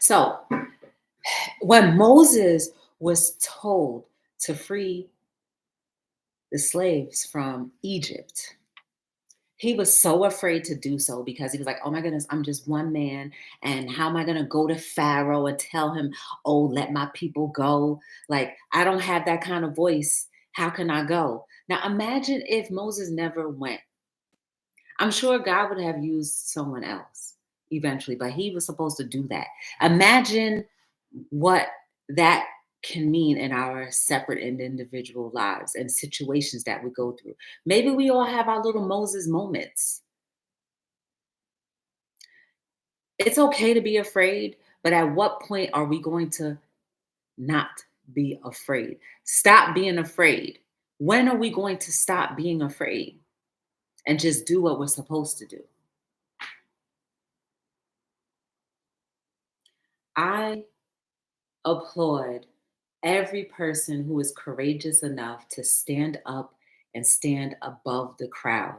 So when Moses was told to free the slaves from Egypt, he was so afraid to do so because he was like, oh my goodness, I'm just one man. And how am I going to go to Pharaoh and tell him, oh, let my people go? Like, I don't have that kind of voice. How can I go? Now, imagine if Moses never went. I'm sure God would have used someone else eventually, but he was supposed to do that. Imagine what that can mean in our separate and individual lives and situations that we go through. Maybe we all have our little Moses moments. It's okay to be afraid, but at what point are we going to not be afraid? Stop being afraid. When are we going to stop being afraid and just do what we're supposed to do? I applaud every person who is courageous enough to stand up and stand above the crowd,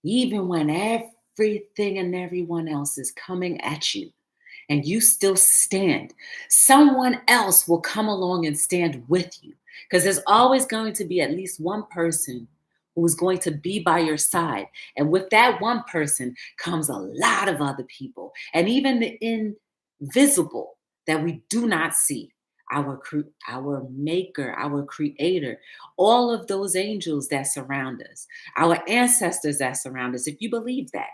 even when everything and everyone else is coming at you and you still stand. Someone else will come along and stand with you because there's always going to be at least one person who's going to be by your side. And with that one person comes a lot of other people, and even the invisible that we do not see. Our maker, our creator, all of those angels that surround us, our ancestors that surround us, if you believe that,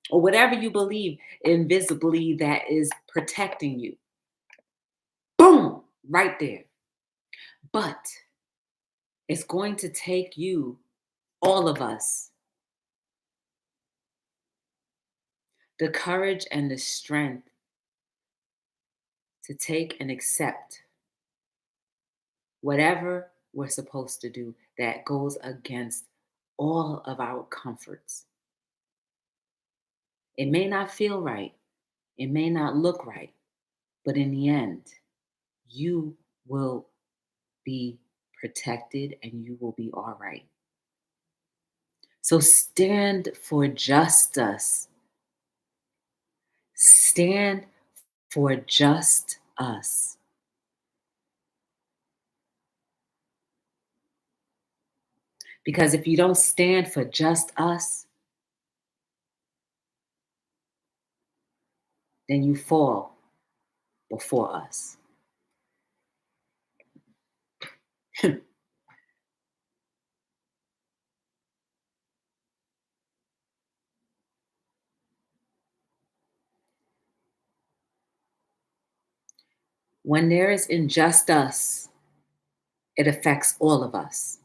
or whatever you believe invisibly that is protecting you. Boom, right there. But it's going to take you, all of us, the courage and the strength to take and accept whatever we're supposed to do that goes against all of our comforts. It may not feel right, it may not look right, but in the end, you will be protected and you will be all right. So stand for justice. Stand for just us. Because if you don't stand for just us, then you fall before us. When there is injustice, it affects all of us.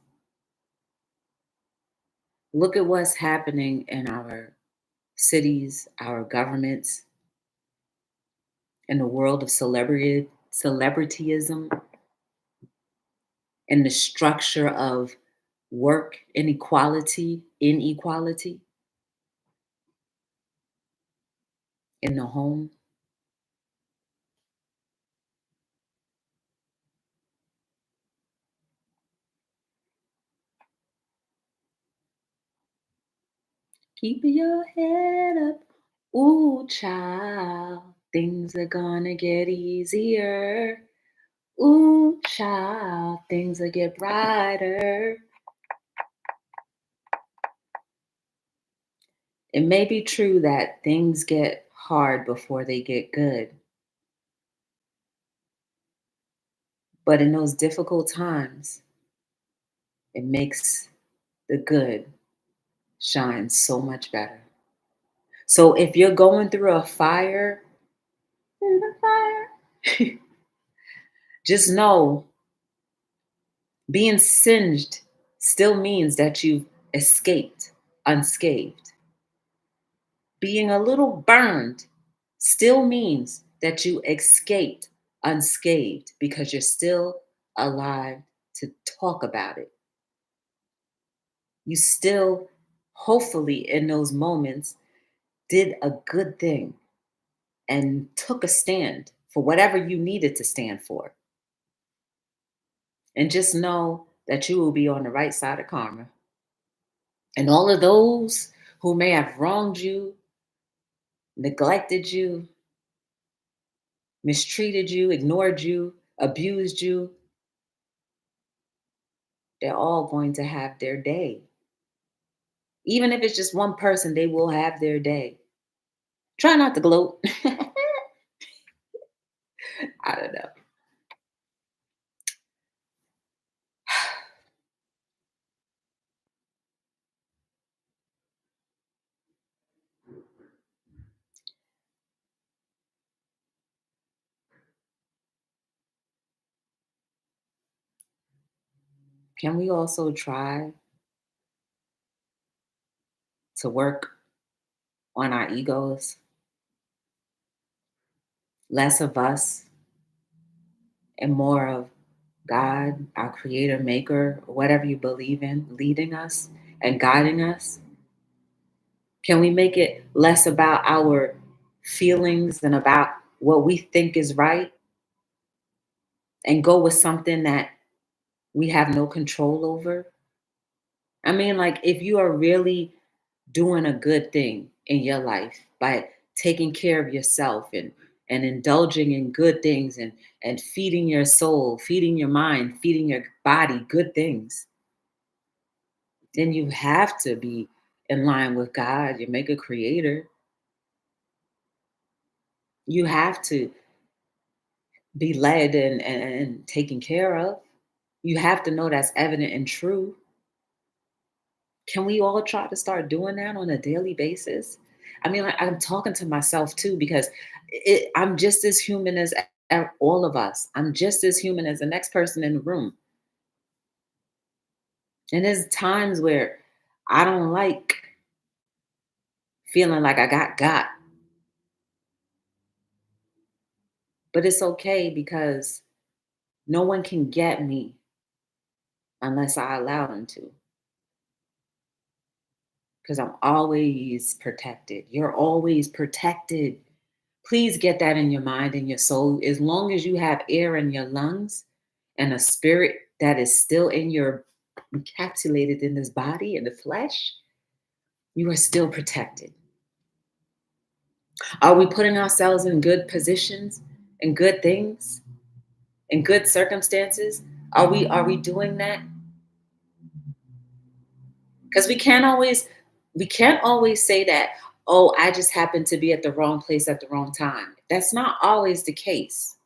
Look at what's happening in our cities, our governments, in the world of celebrityism, in the structure of work inequality, in the home. Keep your head up. Ooh, child, things are gonna get easier. Ooh, child, things will get brighter. It may be true that things get hard before they get good, but in those difficult times, it makes the good shine so much better. So if you're going through a fire, through the fire, just know being singed still means that you've escaped unscathed. Being a little burned still means that you escaped unscathed because you're still alive to talk about it. You still, hopefully, in those moments, did a good thing and took a stand for whatever you needed to stand for. And just know that you will be on the right side of karma. And all of those who may have wronged you, neglected you, mistreated you, ignored you, abused you, they're all going to have their day. Even if it's just one person, they will have their day. Try not to gloat. I don't know. Can we also try to work on our egos? Less of us and more of God, our creator, maker, whatever you believe in, leading us and guiding us? Can we make it less about our feelings and about what we think is right and go with something that we have no control over? I mean, like, if you are really doing a good thing in your life by taking care of yourself and indulging in good things and feeding your soul, feeding your mind, feeding your body good things, then you have to be in line with God, your maker creator. You have to be led and taken care of. You have to know that's evident and true. Can we all try to start doing that on a daily basis? I mean, I'm talking to myself too because I'm just as human as all of us. I'm just as human as the next person in the room. And there's times where I don't like feeling like I got, but it's okay because no one can get me unless I allow them to. Because I'm always protected. You're always protected. Please get that in your mind and your soul. As long as you have air in your lungs and a spirit that is still in your encapsulated in this body and the flesh, you are still protected. Are we putting ourselves in good positions and good things in good circumstances? Are we doing that? Because we can't always say that, oh, I just happened to be at the wrong place at the wrong time. That's not always the case.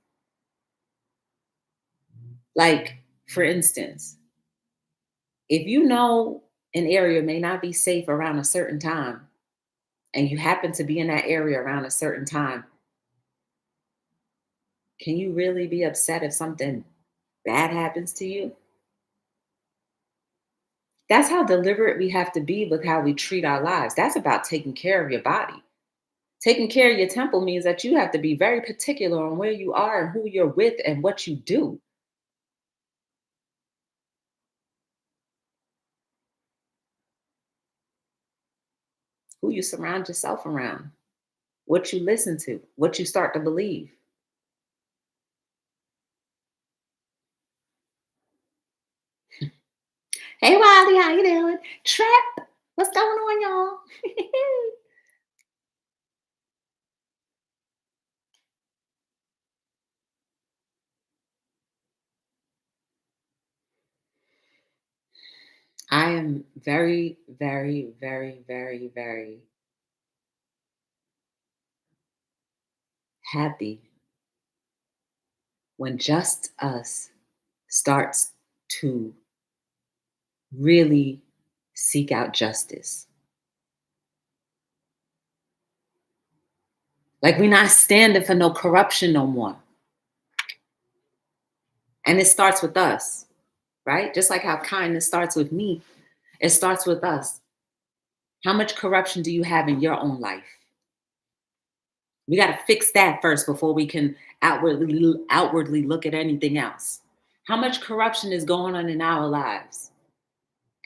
Like, for instance, if you know an area may not be safe around a certain time and you happen to be in that area around a certain time, can you really be upset if something bad happens to you? That's how deliberate we have to be with how we treat our lives. That's about taking care of your body. Taking care of your temple means that you have to be very particular on where you are and who you're with and what you do. Who you surround yourself around, what you listen to, what you start to believe. Hey Wiley, how you doing? Trap, what's going on, y'all? I am very, very, very, very, very happy when Just Us starts to really seek out justice. Like, we're not standing for no corruption no more. And it starts with us, right? Just like how kindness starts with me, it starts with us. How much corruption do you have in your own life? We got to fix that first before we can outwardly look at anything else. How much corruption is going on in our lives?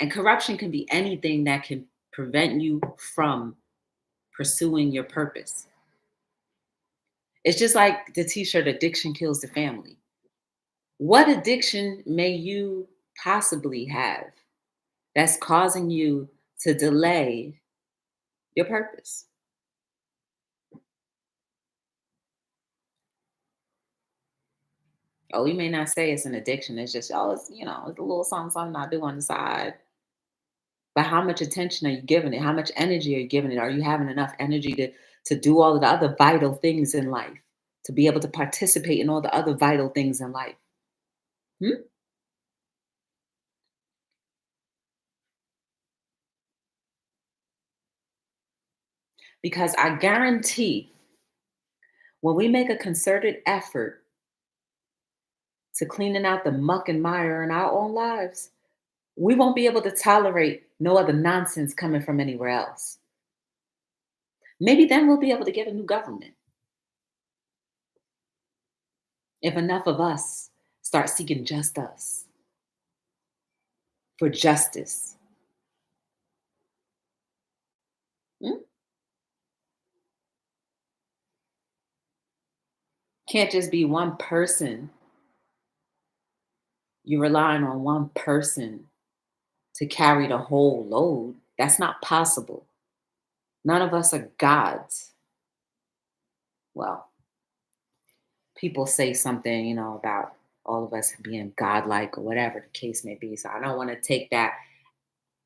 And corruption can be anything that can prevent you from pursuing your purpose. It's just like the t-shirt, addiction kills the family. What addiction may you possibly have that's causing you to delay your purpose? Oh, we may not say it's an addiction. It's just, oh, it's, it's a little something, something I do on the side. But how much attention are you giving it? How much energy are you giving it? Are you having enough energy to do all of the other vital things in life? To be able to participate in all the other vital things in life? Hmm? Because I guarantee when we make a concerted effort to cleaning out the muck and mire in our own lives, we won't be able to tolerate no other nonsense coming from anywhere else. Maybe then we'll be able to get a new government if enough of us start seeking just us for justice. Hmm? Can't just be one person. You're relying on one person to carry the whole load. That's not possible. None of us are gods. Well, people say something, about all of us being godlike or whatever the case may be. So I don't want to take that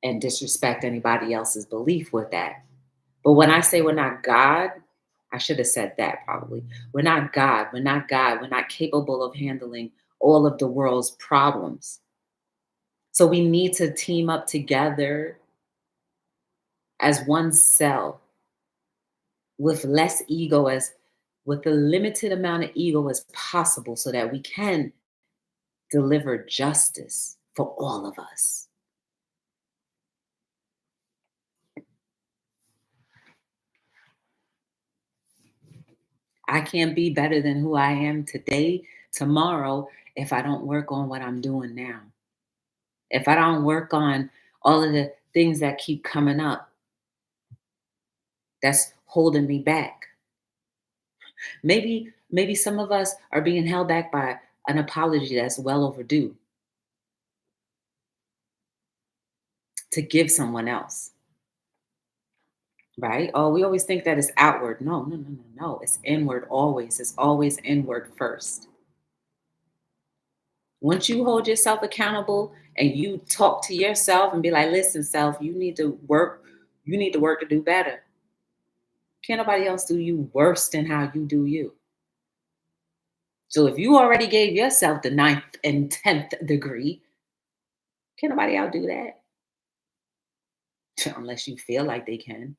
and disrespect anybody else's belief with that. But when I say we're not God, I should have said that probably. We're not God. We're not God. We're not capable of handling all of the world's problems. So we need to team up together as one cell with less ego, as with the limited amount of ego as possible, so that we can deliver justice for all of us. I can't be better than who I am today, tomorrow, if I don't work on what I'm doing now. If I don't work on all of the things that keep coming up that's holding me back. Maybe some of us are being held back by an apology that's well overdue to give someone else. Right? Oh, we always think that it's outward. No, no, no, no, no. It's inward always. It's always inward first. Once you hold yourself accountable and you talk to yourself and be like, listen, self, you need to work to do better. Can't nobody else do you worse than how you do you. So if you already gave yourself the ninth and 10th degree, can't nobody outdo that. Unless you feel like they can.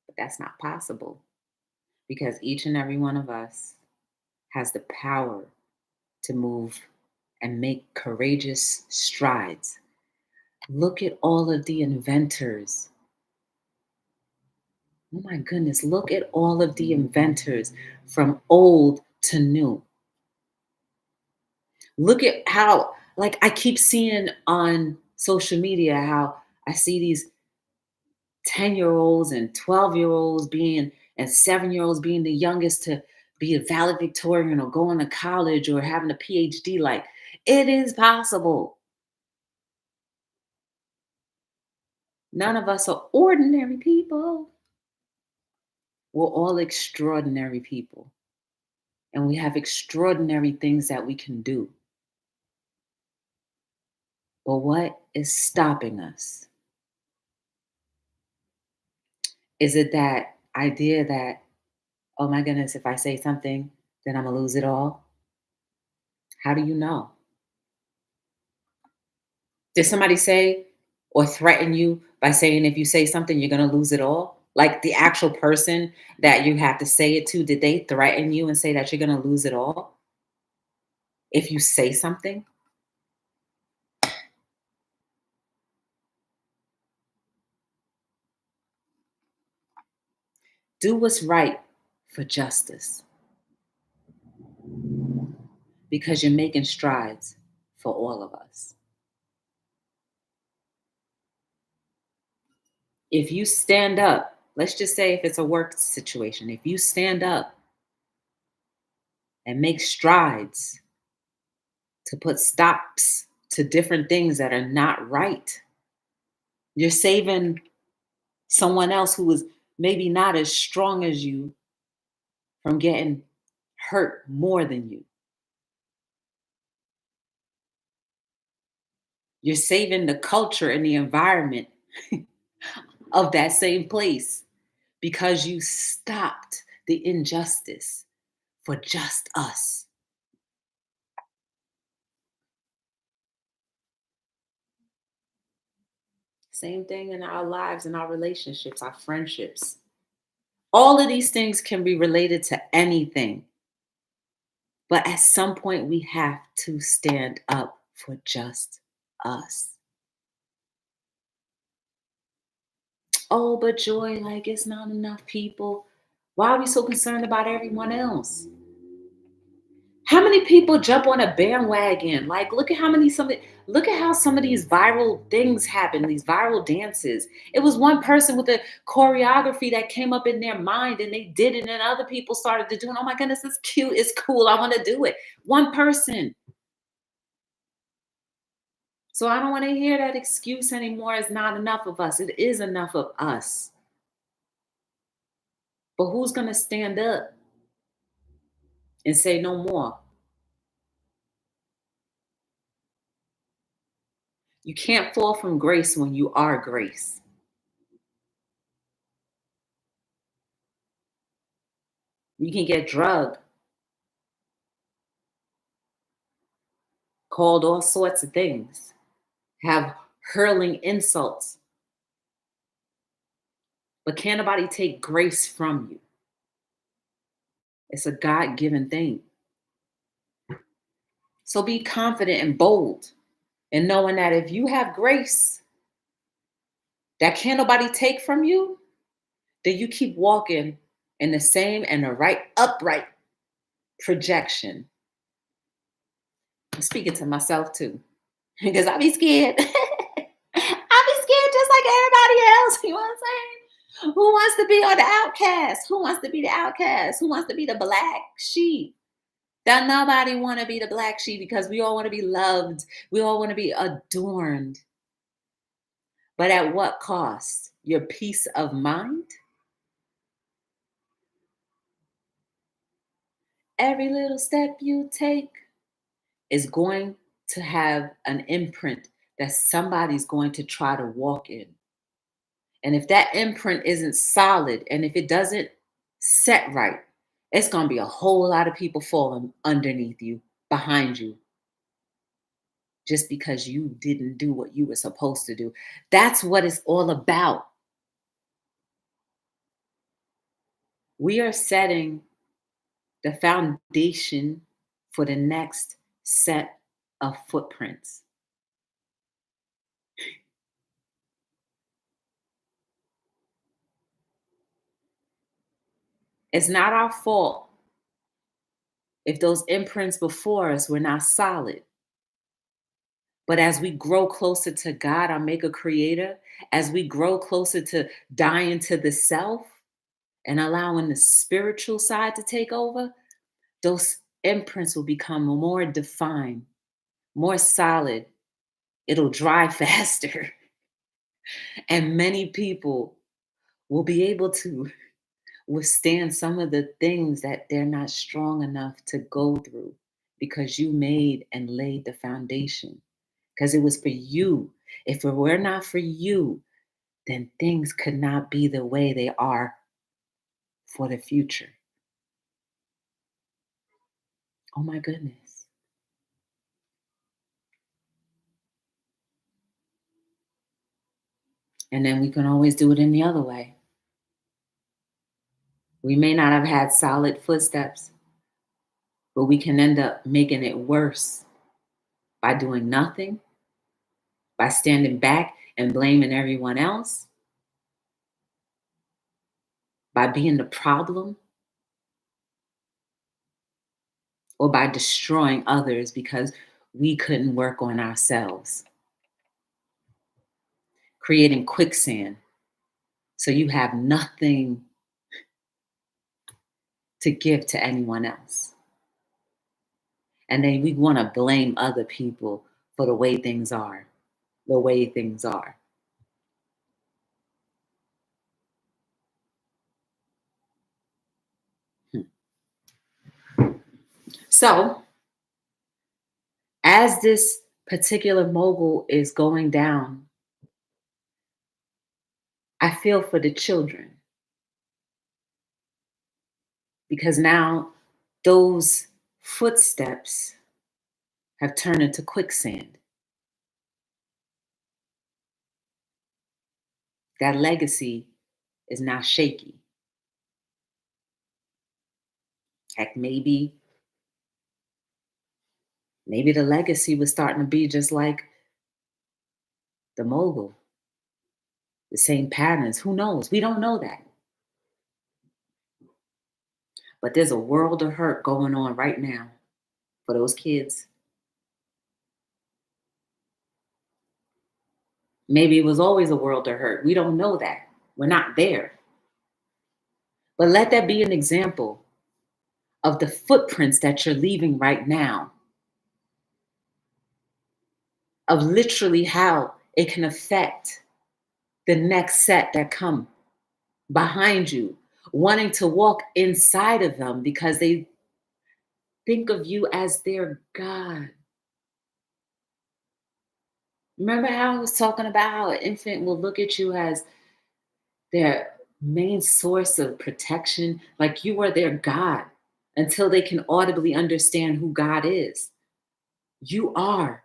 But that's not possible because each and every one of us has the power to move and make courageous strides. Look at all of the inventors. Oh my goodness, look at all of the inventors from old to new. Look at how, like, I keep seeing on social media how I see these 10-year-olds and 12-year-olds being, and 7-year-olds being the youngest to be a valedictorian or going to college or having a PhD. Like, it is possible. None of us are ordinary people. We're all extraordinary people. And we have extraordinary things that we can do. But what is stopping us? Is it that idea that, oh my goodness, if I say something, then I'm going to lose it all? How do you know? Did somebody say or threaten you by saying if you say something, you're going to lose it all? Like the actual person that you have to say it to, did they threaten you and say that you're going to lose it all if you say something? Do what's right for justice because you're making strides for all of us. If you stand up, let's just say if it's a work situation, if you stand up and make strides to put stops to different things that are not right, you're saving someone else who is maybe not as strong as you from getting hurt more than you. You're saving the culture and the environment of that same place because you stopped the injustice for just us. Same thing in our lives, in our relationships, our friendships. All of these things can be related to anything. But at some point, we have to stand up for just us. Oh, but Joy, like it's not enough people. Why are we so concerned about everyone else? How many people jump on a bandwagon? Like, look at how some of these viral things happen, these viral dances. It was one person with a choreography that came up in their mind and they did it, and other people started to do it. Oh my goodness, it's cute, it's cool. I want to do it. One person. So I don't want to hear that excuse anymore. It's not enough of us. It is enough of us. But who's going to stand up and say no more? You can't fall from grace when you are grace. You can get drugged, called all sorts of things, have hurling insults, but can't nobody take grace from you. It's a God given thing. So be confident and bold in knowing that if you have grace that can't nobody take from you, then you keep walking in the same and the right upright projection. I'm speaking to myself too, because I be scared. I be scared just like everybody else. You know what I'm saying? Who wants to be on the outcast? Who wants to be the outcast? Who wants to be the black sheep? That nobody want to be the black sheep because we all want to be loved. We all want to be adorned. But at what cost? Your peace of mind? Every little step you take is going to have an imprint that somebody's going to try to walk in. And if that imprint isn't solid and if it doesn't set right, it's going to be a whole lot of people falling underneath you, behind you, just because you didn't do what you were supposed to do. That's what it's all about. We are setting the foundation for the next set of footprints. It's not our fault if those imprints before us were not solid. But as we grow closer to God, our maker creator, as we grow closer to dying to the self and allowing the spiritual side to take over, those imprints will become more defined, more solid. It'll dry faster. And many people will be able to withstand some of the things that they're not strong enough to go through because you made and laid the foundation. Because it was for you. If it were not for you, then things could not be the way they are for the future. Oh my goodness. And then we can always do it in the other way. We may not have had solid footsteps, but we can end up making it worse by doing nothing, by standing back and blaming everyone else, by being the problem, or by destroying others because we couldn't work on ourselves. Creating quicksand so you have nothing to give to anyone else. And then we want to blame other people for the way things are, the way things are. Hmm. So, as this particular mogul is going down, I feel for the children because now those footsteps have turned into quicksand. That legacy is now shaky. Heck, maybe the legacy was starting to be just like the mogul, the same patterns. Who knows? We don't know that. But there's a world of hurt going on right now for those kids. Maybe it was always a world of hurt. We don't know that. We're not there. But let that be an example of the footprints that you're leaving right now, of literally how it can affect the next set that come behind you, wanting to walk inside of them because they think of you as their God. Remember how I was talking about how an infant will look at you as their main source of protection, like you are their God until they can audibly understand who God is. You are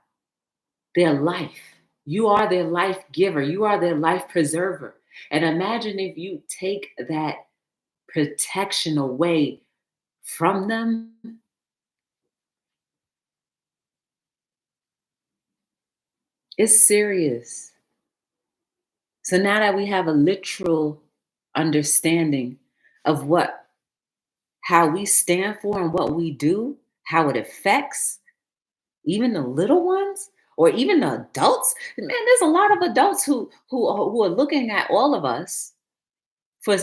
their life. You are their life giver. You are their life preserver. And imagine if you take that protection away from them. It's serious. So now that we have a literal understanding of how we stand for and what we do, how it affects even the little ones or even the adults. Man, there's a lot of adults who are looking at all of us for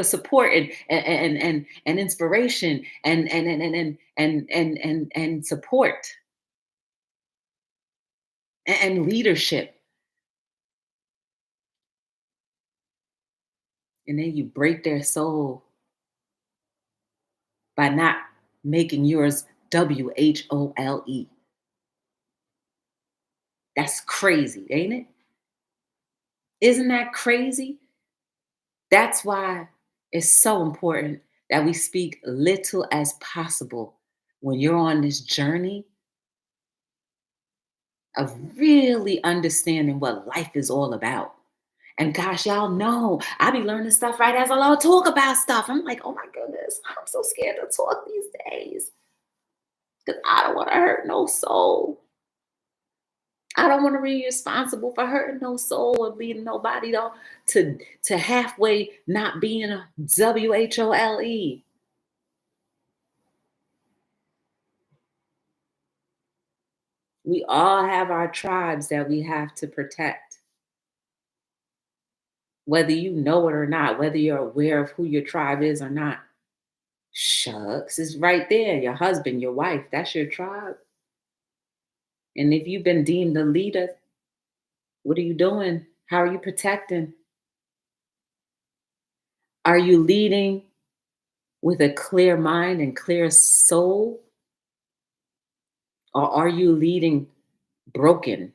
support and inspiration and support and leadership. And then you break their soul by not making yours WHOLE. That's crazy, ain't it? Isn't that crazy? That's why it's so important that we speak little as possible when you're on this journey of really understanding what life is all about. And gosh, y'all know I be learning stuff right as I talk about stuff. I'm like, oh my goodness, I'm so scared to talk these days because I don't want to hurt no soul. I don't want to be responsible for hurting no soul or leading nobody though to halfway not being a WHOLE. We all have our tribes that we have to protect. Whether you know it or not, whether you're aware of who your tribe is or not. Shucks, it's right there. Your husband, your wife, that's your tribe. And if you've been deemed a leader, what are you doing? How are you protecting? Are you leading with a clear mind and clear soul? Or are you leading broken?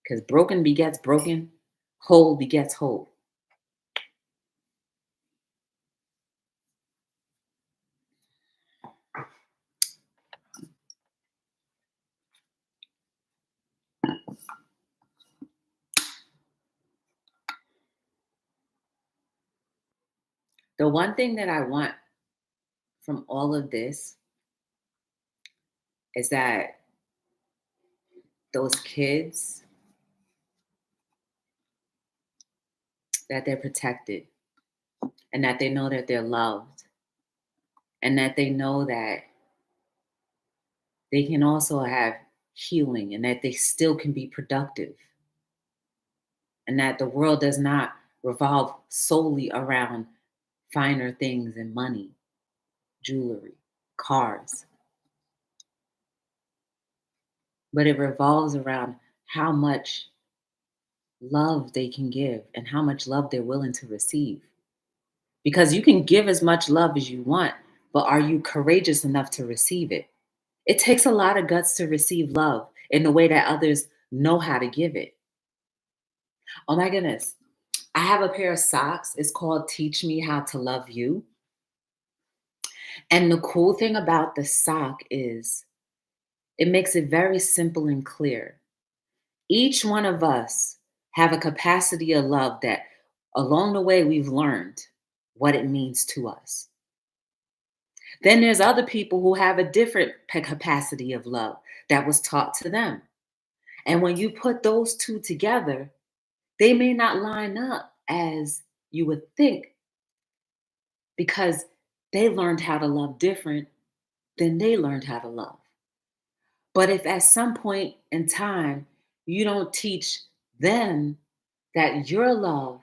Because broken begets broken, whole begets whole. The one thing that I want from all of this is that those kids, that they're protected and that they know that they're loved and that they know that they can also have healing and that they still can be productive and that the world does not revolve solely around finer things and money, jewelry, cars, but it revolves around how much love they can give and how much love they're willing to receive. Because you can give as much love as you want, but are you courageous enough to receive it? It takes a lot of guts to receive love in the way that others know how to give it. Oh my goodness. I have a pair of socks. It's called Teach Me How to Love You. And the cool thing about the sock is it makes it very simple and clear. Each one of us have a capacity of love that along the way we've learned what it means to us. Then there's other people who have a different capacity of love that was taught to them. And when you put those two together, they may not line up as you would think because they learned how to love different than they learned how to love. But if at some point in time you don't teach them that your love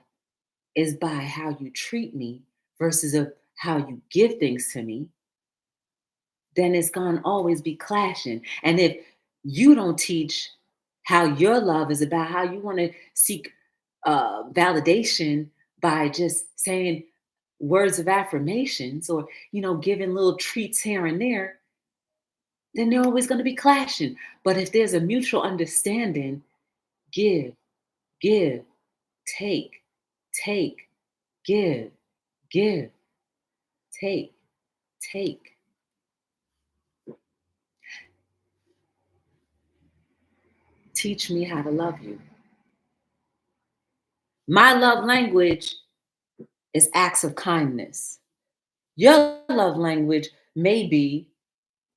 is by how you treat me versus of how you give things to me, then it's going to always be clashing. And if you don't teach how your love is about how you want to seek validation by just saying words of affirmations or giving little treats here and there, then they're always going to be clashing. But if there's a mutual understanding, give, give, take, take, give, give, take, take. Teach me how to love you. My love language is acts of kindness. Your love language may be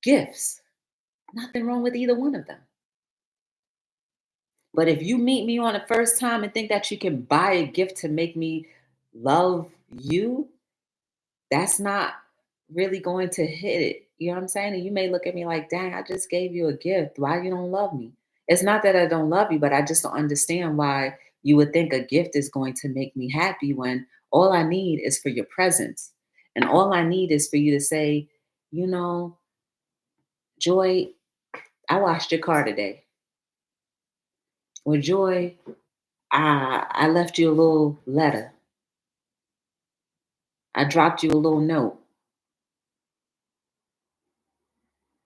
gifts. Nothing wrong with either one of them. But if you meet me on the first time and think that you can buy a gift to make me love you, that's not really going to hit it. You know what I'm saying? And you may look at me like, dang, I just gave you a gift. Why you don't love me? It's not that I don't love you, but I just don't understand why you would think a gift is going to make me happy when all I need is for your presence. And all I need is for you to say, you know, Joy, I washed your car today. Or Joy, I left you a little letter. I dropped you a little note.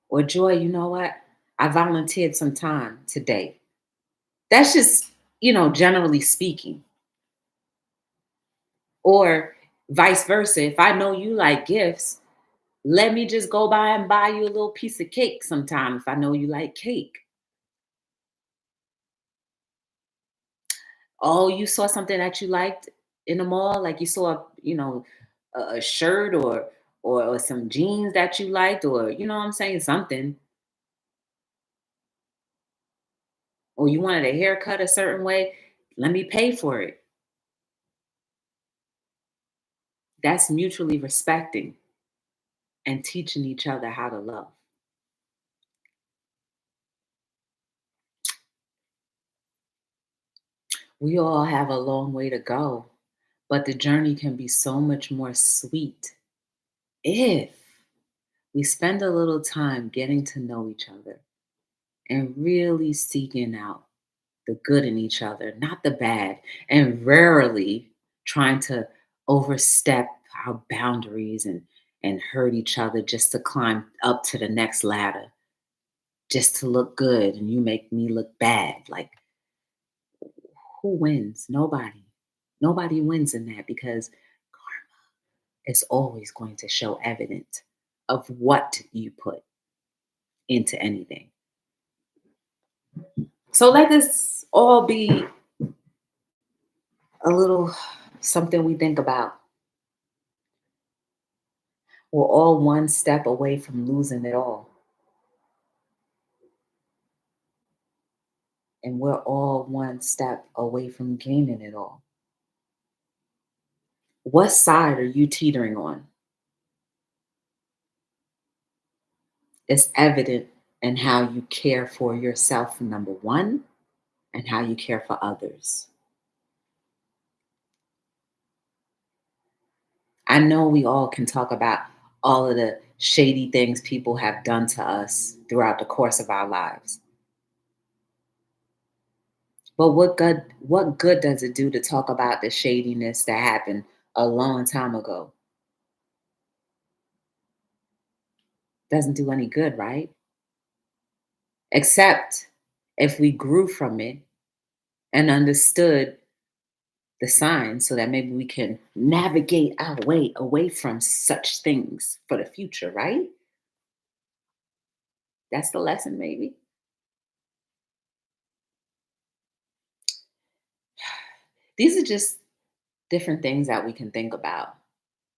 Or Joy, you know what? I volunteered some time today. That's just, generally speaking. Or vice versa. If I know you like gifts, let me just go by and buy you a little piece of cake sometime if I know you like cake. Oh, you saw something that you liked in the mall, like you saw, a shirt or some jeans that you liked, or what I'm saying, something, or you wanted a haircut a certain way, let me pay for it. That's mutually respecting and teaching each other how to love. We all have a long way to go, but the journey can be so much more sweet if we spend a little time getting to know each other and really seeking out the good in each other, not the bad, and rarely trying to overstep our boundaries and hurt each other just to climb up to the next ladder, just to look good and you make me look bad. Like, who wins? Nobody. Nobody wins in that because karma is always going to show evidence of what you put into anything. So let this all be a little something we think about. We're all one step away from losing it all. And we're all one step away from gaining it all. What side are you teetering on? It's evident in how you care for yourself, number one, and how you care for others. I know we all can talk about all of the shady things people have done to us throughout the course of our lives. But what good does it do to talk about the shadiness that happened a long time ago? Doesn't do any good, right? Except if we grew from it and understood the signs so that maybe we can navigate our way away from such things for the future, right? That's the lesson, maybe. These are just different things that we can think about,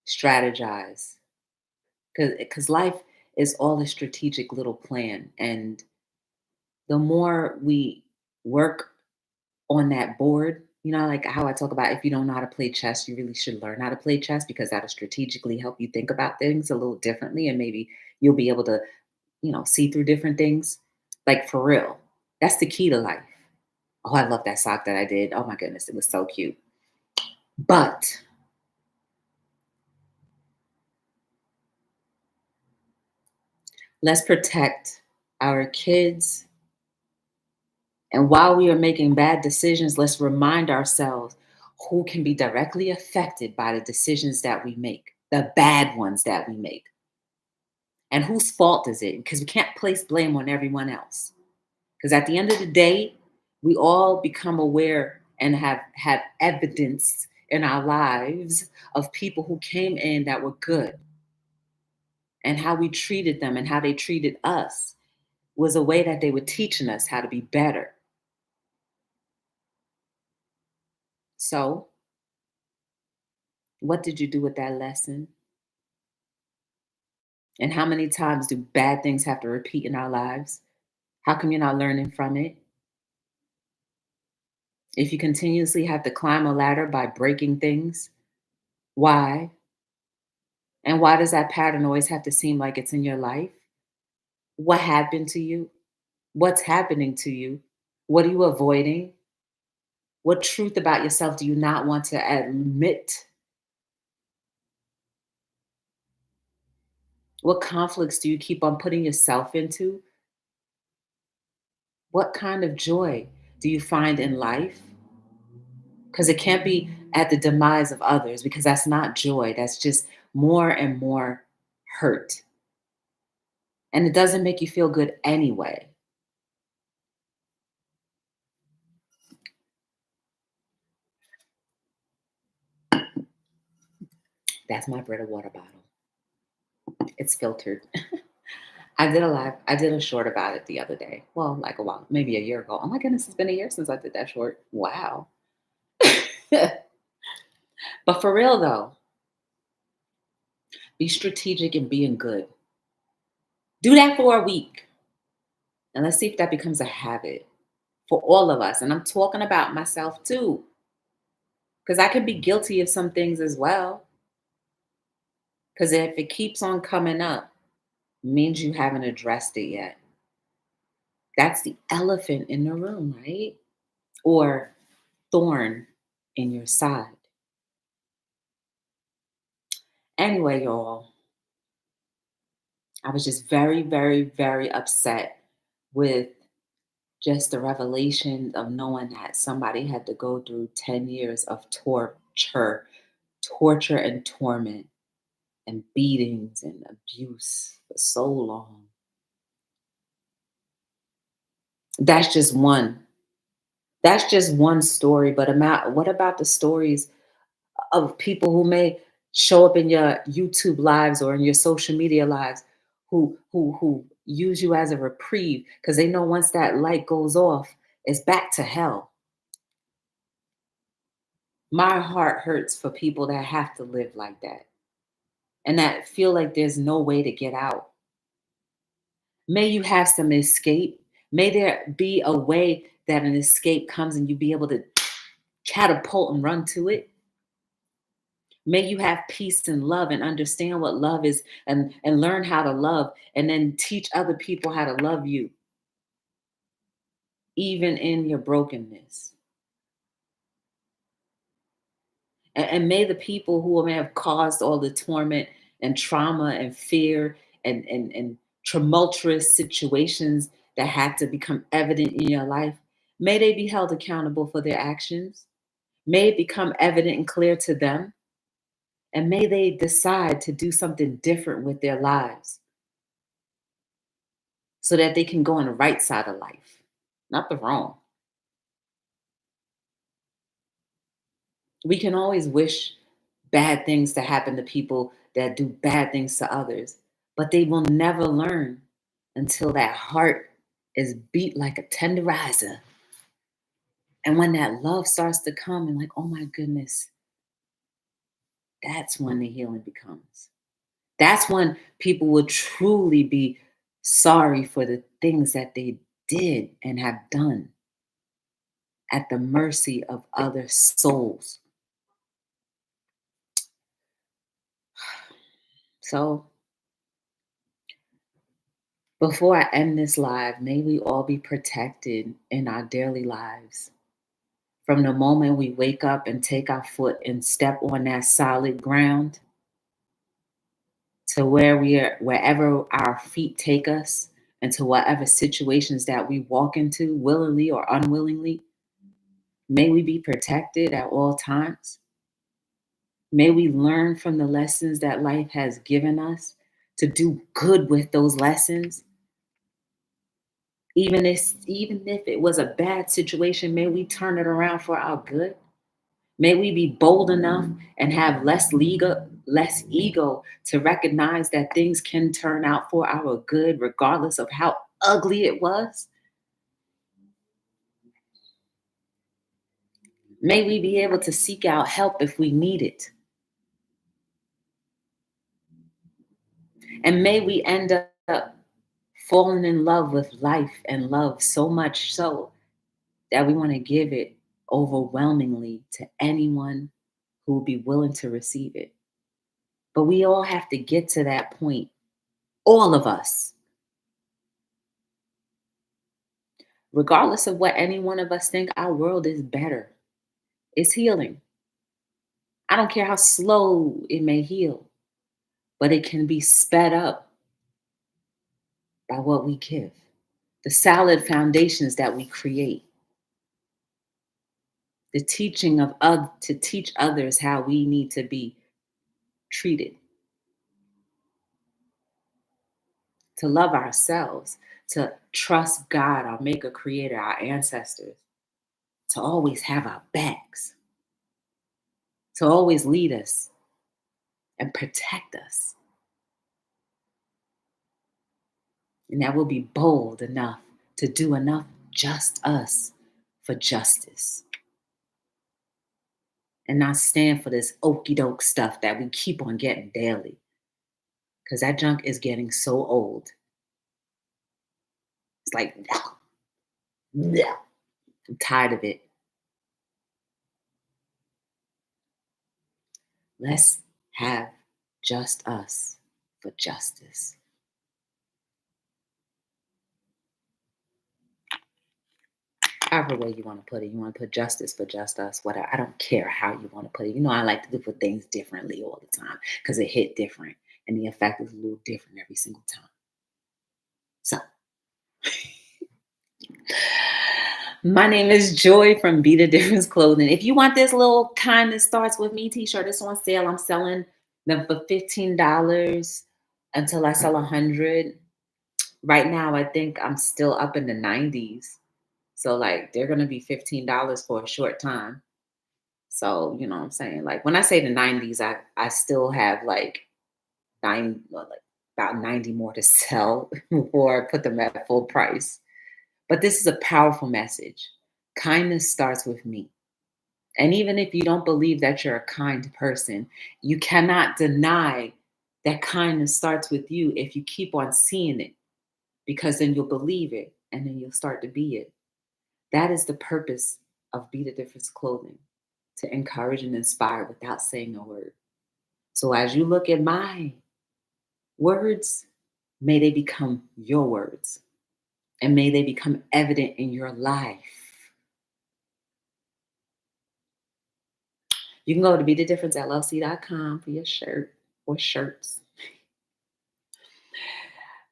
strategize, because life is all a strategic little plan. And the more we work on that board, like how I talk about if you don't know how to play chess, you really should learn how to play chess because that'll strategically help you think about things a little differently. And maybe you'll be able to, see through different things. Like for real, that's the key to life. Oh, I love that sock that I did. Oh my goodness, it was so cute. But let's protect our kids. And while we are making bad decisions, let's remind ourselves who can be directly affected by the decisions that we make, the bad ones that we make. And whose fault is it? Because we can't place blame on everyone else. Because at the end of the day, we all become aware and have evidence in our lives of people who came in that were good, and how we treated them and how they treated us was a way that they were teaching us how to be better. So, what did you do with that lesson? And how many times do bad things have to repeat in our lives? How come you're not learning from it? If you continuously have to climb a ladder by breaking things, why? And why does that pattern always have to seem like it's in your life? What happened to you? What's happening to you? What are you avoiding? What truth about yourself do you not want to admit? What conflicts do you keep on putting yourself into? What kind of joy do you find in life? Because it can't be at the demise of others, because that's not joy. That's just more and more hurt. And it doesn't make you feel good anyway. That's my Brita water bottle. It's filtered. I did a short about it the other day. Well, like a while, maybe a year ago. Oh my goodness, it's been a year since I did that short. Wow. But for real though, be strategic in being good. Do that for a week. And let's see if that becomes a habit for all of us. And I'm talking about myself too, because I can be guilty of some things as well. Because if it keeps on coming up, means you haven't addressed it yet. That's the elephant in the room, right? Or thorn in your side. Anyway, y'all, I was just very, very, very upset with just the revelation of knowing that somebody had to go through 10 years of torture and torment and beatings and abuse for so long. That's just one. That's just one story. But what about the stories of people who may show up in your YouTube lives or in your social media lives who use you as a reprieve because they know once that light goes off, it's back to hell. My heart hurts for people that have to live like that and that feel like there's no way to get out. May you have some escape. May there be a way that an escape comes and you be able to catapult and run to it. May you have peace and love and understand what love is and learn how to love and then teach other people how to love you, even in your brokenness. And may the people who may have caused all the torment and trauma and fear and tumultuous situations that had to become evident in your life, may they be held accountable for their actions. May it become evident and clear to them. And may they decide to do something different with their lives. so that they can go on the right side of life, not the wrong. We can always wish bad things to happen to people that do bad things to others, but they will never learn until that heart is beat like a tenderizer. And when that love starts to come and like, oh my goodness, that's when the healing becomes. That's when people will truly be sorry for the things that they did and have done at the mercy of other souls. So before I end this live, may we all be protected in our daily lives. From the moment we wake up and take our foot and step on that solid ground to where we are, wherever our feet take us, and to whatever situations that we walk into, willingly or unwillingly, may we be protected at all times. May we learn from the lessons that life has given us to do good with those lessons. Even if it was a bad situation, may we turn it around for our good. May we be bold enough and have less ego to recognize that things can turn out for our good, regardless of how ugly it was. May we be able to seek out help if we need it. And may we end up falling in love with life and love so much so that we want to give it overwhelmingly to anyone who will be willing to receive it. But we all have to get to that point, all of us, regardless of what any one of us think. Our world is better. It's healing. I don't care how slow it may heal, but it can be sped up by what we give, the solid foundations that we create, the teaching to teach others how we need to be treated, to love ourselves, to trust God, our maker, creator, our ancestors, to always have our backs, to always lead us and protect us. And that we'll be bold enough to do enough just us for justice and not stand for this okey doke stuff that we keep on getting daily. Because that junk is getting so old. It's like, no, no. I'm tired of it. Let's have just us for justice. However way you want to put it. You want to put justice for just us, whatever. I don't care how you want to put it. You know, I like to put things differently all the time because it hit different and the effect is a little different every single time. So, my name is Joy from Be the Difference Clothing. If you want this little kindness starts with me t-shirt, it's on sale. I'm selling them for $15 until I sell 100. Right now, I think I'm still up in the 90s. So like they're gonna be $15 for a short time. So you know what I'm saying? Like when I say the 90s, I still have like about 90 more to sell before I put them at full price. But this is a powerful message. Kindness starts with me. And even if you don't believe that you're a kind person, you cannot deny that kindness starts with you if you keep on seeing it, because then you'll believe it and then you'll start to be it. That is the purpose of Be the Difference Clothing, to encourage and inspire without saying a word. So as you look at my words, may they become your words and may they become evident in your life. You can go to BeTheDifferenceLLC.com for your shirt or shirts.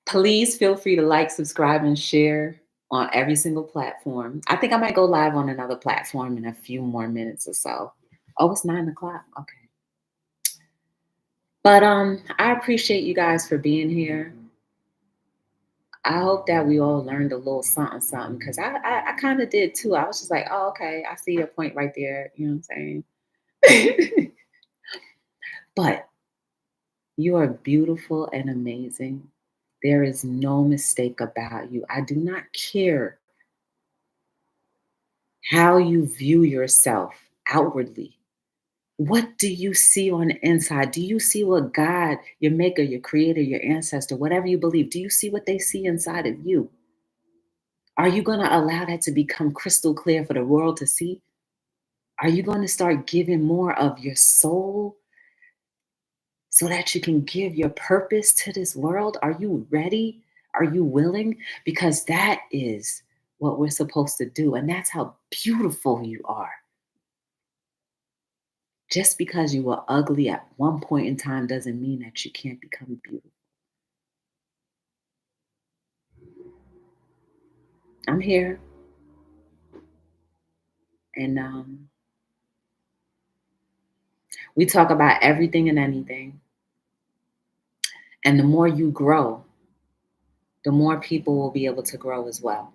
Please feel free to like, subscribe, and share on every single platform. I think I might go live on another platform in a few more minutes or so. Oh, it's 9:00. Okay. But I appreciate you guys for being here. I hope that we all learned a little something, something, because I kind of did too. I was just like, oh, okay, I see your point right there. You know what I'm saying? But you are beautiful and amazing. There is no mistake about you. I do not care how you view yourself outwardly. What do you see on the inside? Do you see what God, your maker, your creator, your ancestor, whatever you believe, do you see what they see inside of you? Are you going to allow that to become crystal clear for the world to see? Are you going to start giving more of your soul so that you can give your purpose to this world? Are you ready? Are you willing? Because that is what we're supposed to do. And that's how beautiful you are. Just because you were ugly at one point in time doesn't mean that you can't become beautiful. I'm here. And we talk about everything and anything. And the more you grow, the more people will be able to grow as well.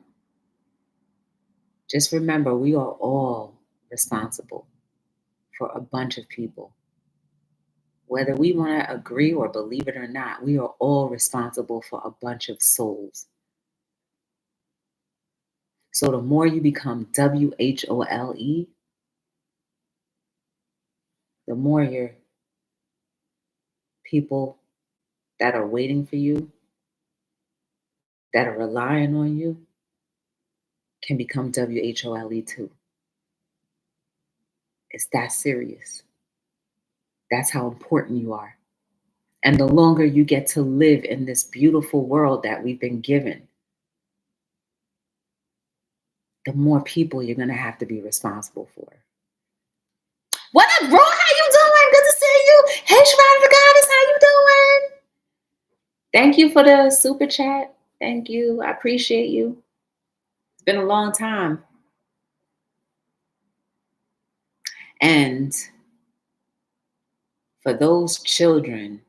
Just remember, we are all responsible for a bunch of people. Whether we want to agree or believe it or not, we are all responsible for a bunch of souls. So the more you become WHOLE, the more your people that are waiting for you, that are relying on you, can become WHOLE too. It's that serious. That's how important you are. And the longer you get to live in this beautiful world that we've been given, the more people you're going to have to be responsible for. What up, bro? How you doing? Good to see you. Hey, Shrine the Goddess, how you doing? Thank you for the super chat. Thank you. I appreciate you. It's been a long time. And for those children,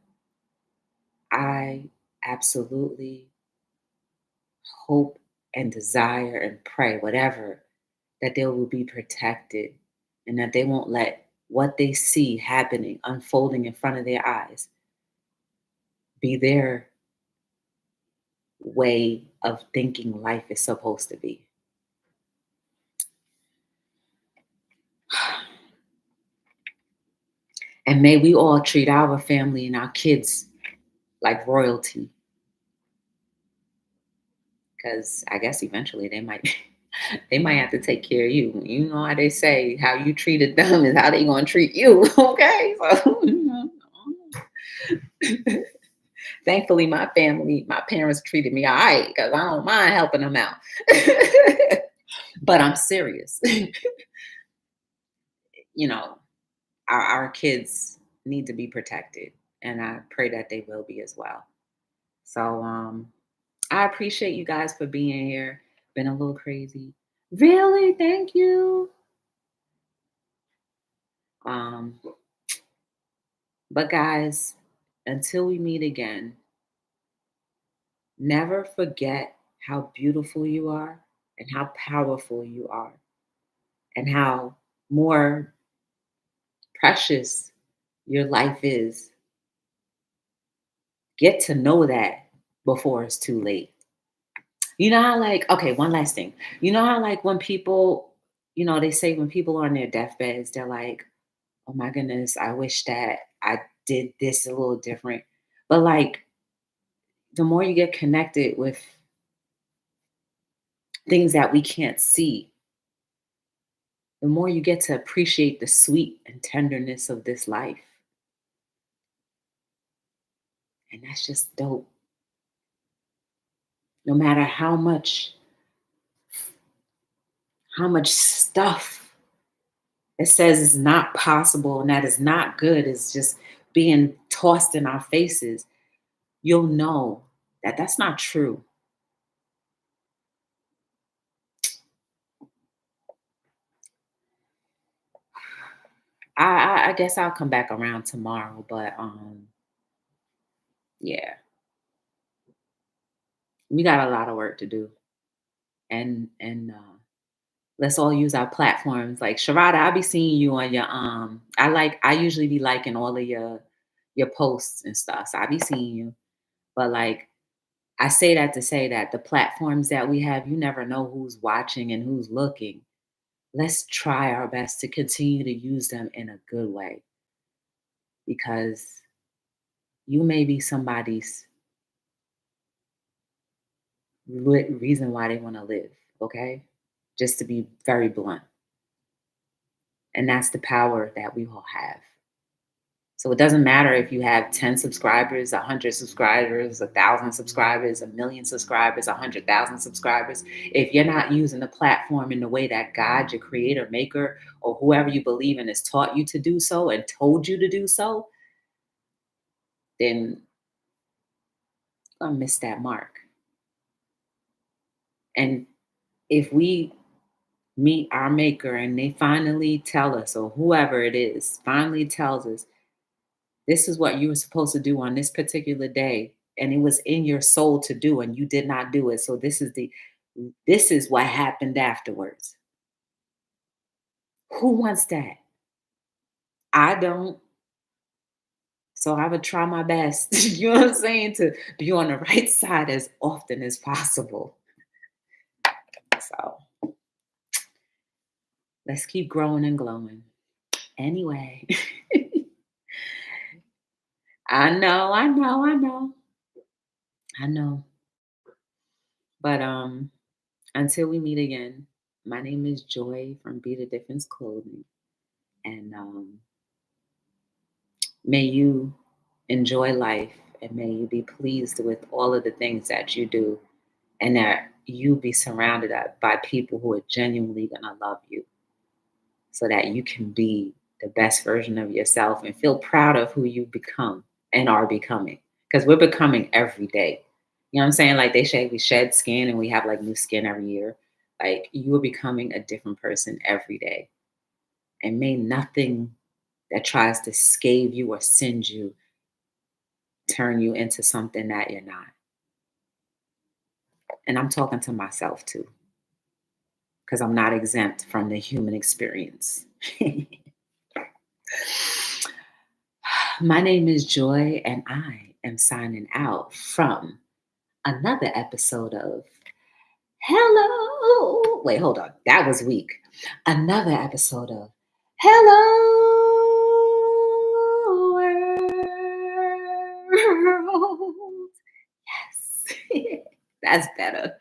I absolutely hope and desire and pray, whatever, that they will be protected and that they won't let what they see happening, unfolding in front of their eyes, be their way of thinking life is supposed to be. And may we all treat our family and our kids like royalty. Because I guess eventually they might they might have to take care of you. You know how they say how you treated them is how they gonna treat you. Okay. So thankfully my family, my parents treated me all right because I don't mind helping them out. But I'm serious. You know, our kids need to be protected. And I pray that they will be as well. So I appreciate you guys for being here. Been a little crazy. Really? Thank you. Um, but guys, until we meet again, never forget how beautiful you are and how powerful you are and how more precious your life is. Get to know that before it's too late. You know how, like, okay, one last thing. You know how, like, when people, they say when people are on their deathbeds, they're like, oh my goodness, I wish that I did this a little different. But, like, the more you get connected with things that we can't see, the more you get to appreciate the sweet and tenderness of this life. And that's just dope. No matter how much stuff it says is not possible and that is not good is just being tossed in our faces, you'll know that that's not true. I guess I'll come back around tomorrow, but yeah. We got a lot of work to do, and let's all use our platforms. Like Sharada, I be seeing you on your I usually be liking all of your posts and stuff. So I be seeing you. But like I say that to say that the platforms that we have, you never know who's watching and who's looking. Let's try our best to continue to use them in a good way because you may be somebody's reason why they want to live, okay? Just to be very blunt. And that's the power that we all have. So it doesn't matter if you have 10 subscribers, 100 subscribers, 1,000 subscribers, 1,000,000 subscribers, 100,000 subscribers. If you're not using the platform in the way that God, your creator, maker, or whoever you believe in has taught you to do so and told you to do so, then you're going to miss that mark. And if we meet our maker and they finally tell us, or whoever it is finally tells us, this is what you were supposed to do on this particular day, and it was in your soul to do, and you did not do it. So this is what happened afterwards. Who wants that? I don't. So I would try my best, you know what I'm saying, to be on the right side as often as possible. So let's keep growing and glowing. Anyway, I know. But until we meet again, my name is Joy from Be the Difference Clothing. And may you enjoy life and may you be pleased with all of the things that you do and that you be surrounded by people who are genuinely going to love you so that you can be the best version of yourself and feel proud of who you become and are becoming because we're becoming every day. You know what I'm saying? Like they say we shed skin and we have like new skin every year. Like you are becoming a different person every day. And may nothing that tries to scathe you or send you turn you into something that you're not. And I'm talking to myself too, because I'm not exempt from the human experience. My name is Joy, and I am signing out from another episode of Hello. Wait, hold on. That was weak. Another episode of Hello World. Yes. That's better.